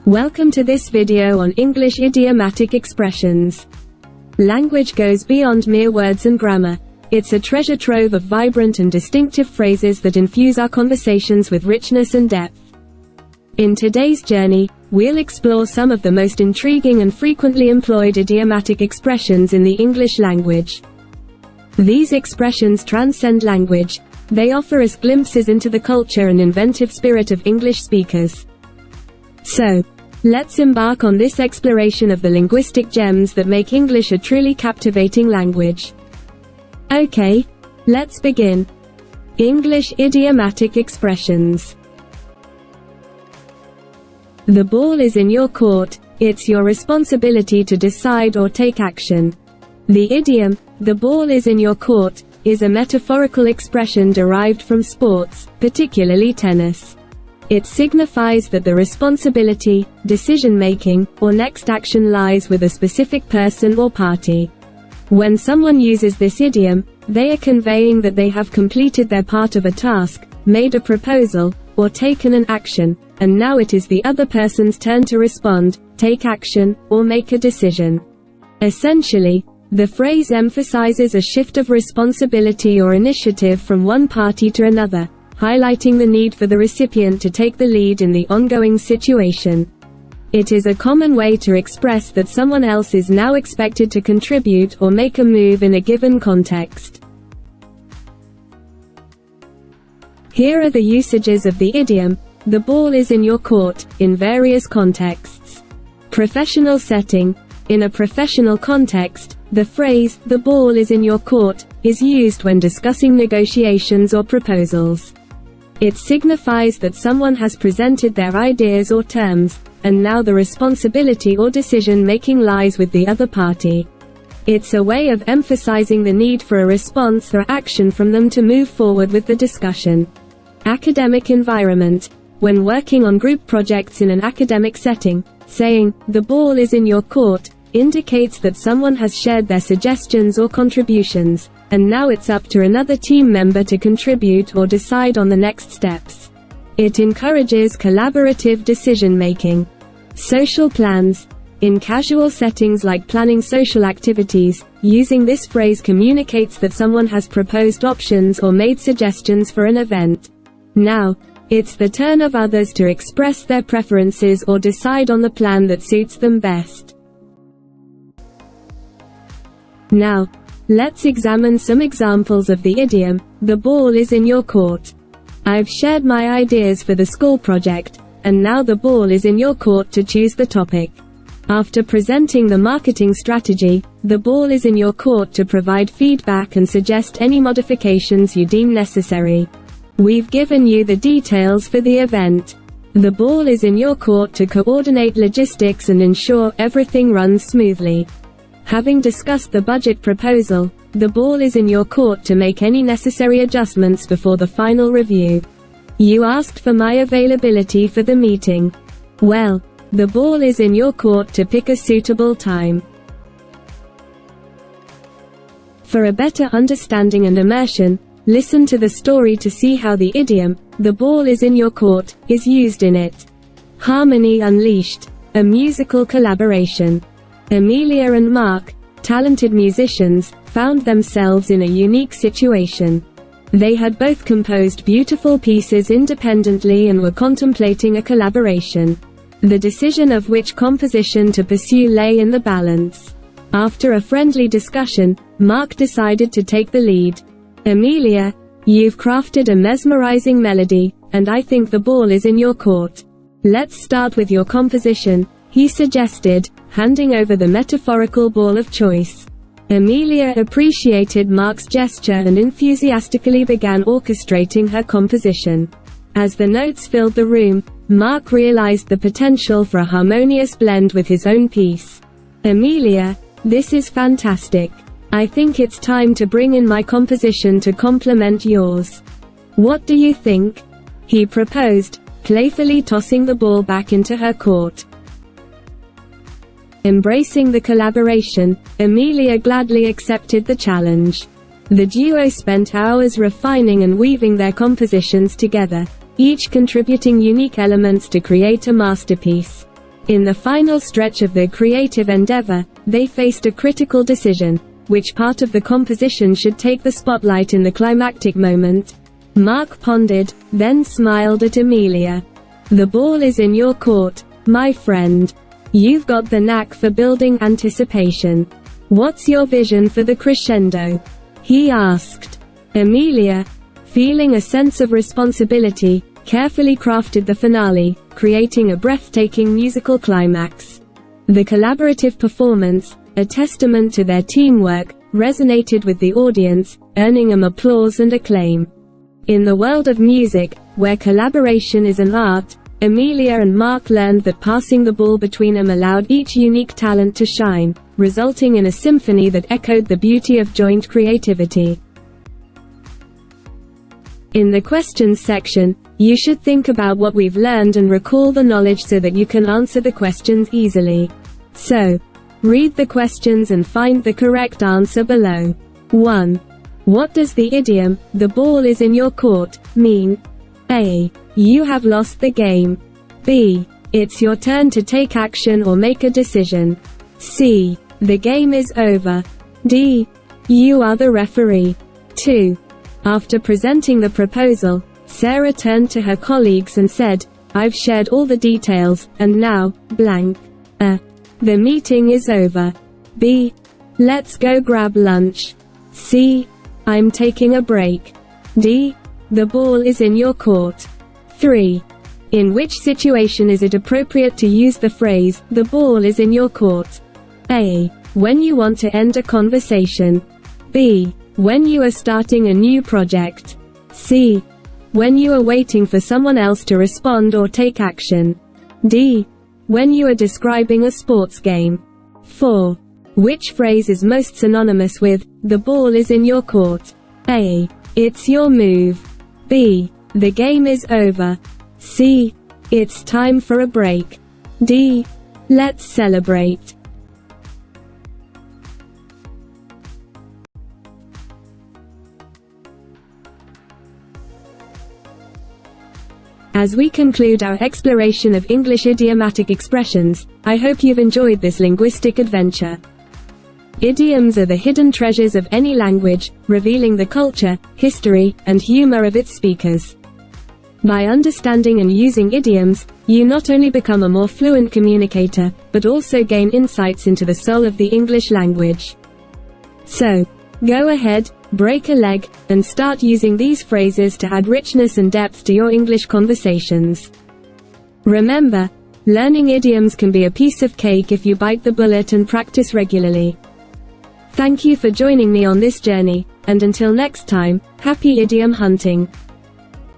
Welcome to this video on English idiomatic expressions. Language goes beyond mere words and grammar. It's a treasure trove of vibrant and distinctive phrases that infuse our conversations with richness and depth. In today's journey, we'll explore some of the most intriguing and frequently employed idiomatic expressions in the English language. These expressions transcend language. They offer us glimpses into the culture and inventive spirit of English speakers. So, let's embark on this exploration of the linguistic gems that make English a truly captivating language. Okay, let's begin. English idiomatic expressions. The ball is in your court, it's your responsibility to decide or take action. The idiom, the ball is in your court, is a metaphorical expression derived from sports, particularly tennis. It signifies that the responsibility, decision-making, or next action lies with a specific person or party. When someone uses this idiom, they are conveying that they have completed their part of a task, made a proposal, or taken an action, and now it is the other person's turn to respond, take action, or make a decision. Essentially, the phrase emphasizes a shift of responsibility or initiative from one party to another, highlighting the need for the recipient to take the lead in the ongoing situation. It is a common way to express that someone else is now expected to contribute or make a move in a given context. Here are the usages of the idiom, the ball is in your court, in various contexts. Professional setting. In a professional context, the phrase, the ball is in your court, is used when discussing negotiations or proposals. It signifies that someone has presented their ideas or terms, and now the responsibility or decision-making lies with the other party. It's a way of emphasizing the need for a response or action from them to move forward with the discussion. Academic environment. When working on group projects in an academic setting, saying, the ball is in your court, indicates that someone has shared their suggestions or contributions, and now it's up to another team member to contribute or decide on the next steps. It encourages collaborative decision-making. Social plans. In casual settings like planning social activities, using this phrase communicates that someone has proposed options or made suggestions for an event. Now, it's the turn of others to express their preferences or decide on the plan that suits them best. Now, let's examine some examples of the idiom, the ball is in your court. I've shared my ideas for the school project, and now the ball is in your court to choose the topic. After presenting the marketing strategy, the ball is in your court to provide feedback and suggest any modifications you deem necessary. We've given you the details for the event. The ball is in your court to coordinate logistics and ensure everything runs smoothly. Having discussed the budget proposal, the ball is in your court to make any necessary adjustments before the final review. You asked for my availability for the meeting. Well, the ball is in your court to pick a suitable time. For a better understanding and immersion, listen to the story to see how the idiom, the ball is in your court, is used in it. Harmony Unleashed. A musical collaboration. Amelia and Mark, talented musicians, found themselves in a unique situation. They had both composed beautiful pieces independently and were contemplating a collaboration. The decision of which composition to pursue lay in the balance. After a friendly discussion, Mark decided to take the lead. Amelia, you've crafted a mesmerizing melody, and I think the ball is in your court. Let's start with your composition, he suggested, handing over the metaphorical ball of choice. Amelia appreciated Mark's gesture and enthusiastically began orchestrating her composition. As the notes filled the room, Mark realized the potential for a harmonious blend with his own piece. Amelia, this is fantastic. I think it's time to bring in my composition to complement yours. What do you think? He proposed, playfully tossing the ball back into her court. Embracing the collaboration, Amelia gladly accepted the challenge. The duo spent hours refining and weaving their compositions together, each contributing unique elements to create a masterpiece. In the final stretch of their creative endeavor, they faced a critical decision: which part of the composition should take the spotlight in the climactic moment. Mark pondered, then smiled at Amelia. "The ball is in your court, my friend. You've got the knack for building anticipation. What's your vision for the crescendo?" he asked. Amelia, feeling a sense of responsibility, carefully crafted the finale, creating a breathtaking musical climax. The collaborative performance, a testament to their teamwork, resonated with the audience, earning them applause and acclaim. In the world of music, where collaboration is an art, Amelia and Mark learned that passing the ball between them allowed each unique talent to shine, resulting in a symphony that echoed the beauty of joint creativity. In the questions section, you should think about what we've learned and recall the knowledge so that you can answer the questions easily. So, read the questions and find the correct answer below. 1. What does the idiom, "the ball is in your court," mean? A. You have lost the game. B. It's your turn to take action or make a decision. C. The game is over. D. You are the referee. 2. After presenting the proposal, Sarah turned to her colleagues and said, "I've shared all the details, and now, blank. A. The meeting is over. B. Let's go grab lunch. C. I'm taking a break. D. The ball is in your court." 3. In which situation is it appropriate to use the phrase, "the ball is in your court"? A. When you want to end a conversation. B. When you are starting a new project. C. When you are waiting for someone else to respond or take action. D. When you are describing a sports game. 4. Which phrase is most synonymous with, "the ball is in your court"? A. It's your move. B. The game is over. C. It's time for a break. D. Let's celebrate. As we conclude our exploration of English idiomatic expressions, I hope you've enjoyed this linguistic adventure. Idioms are the hidden treasures of any language, revealing the culture, history, and humor of its speakers. By understanding and using idioms, you not only become a more fluent communicator, but also gain insights into the soul of the English language. So, go ahead, break a leg, and start using these phrases to add richness and depth to your English conversations. Remember, learning idioms can be a piece of cake if you bite the bullet and practice regularly. Thank you for joining me on this journey, and until next time, happy idiom hunting.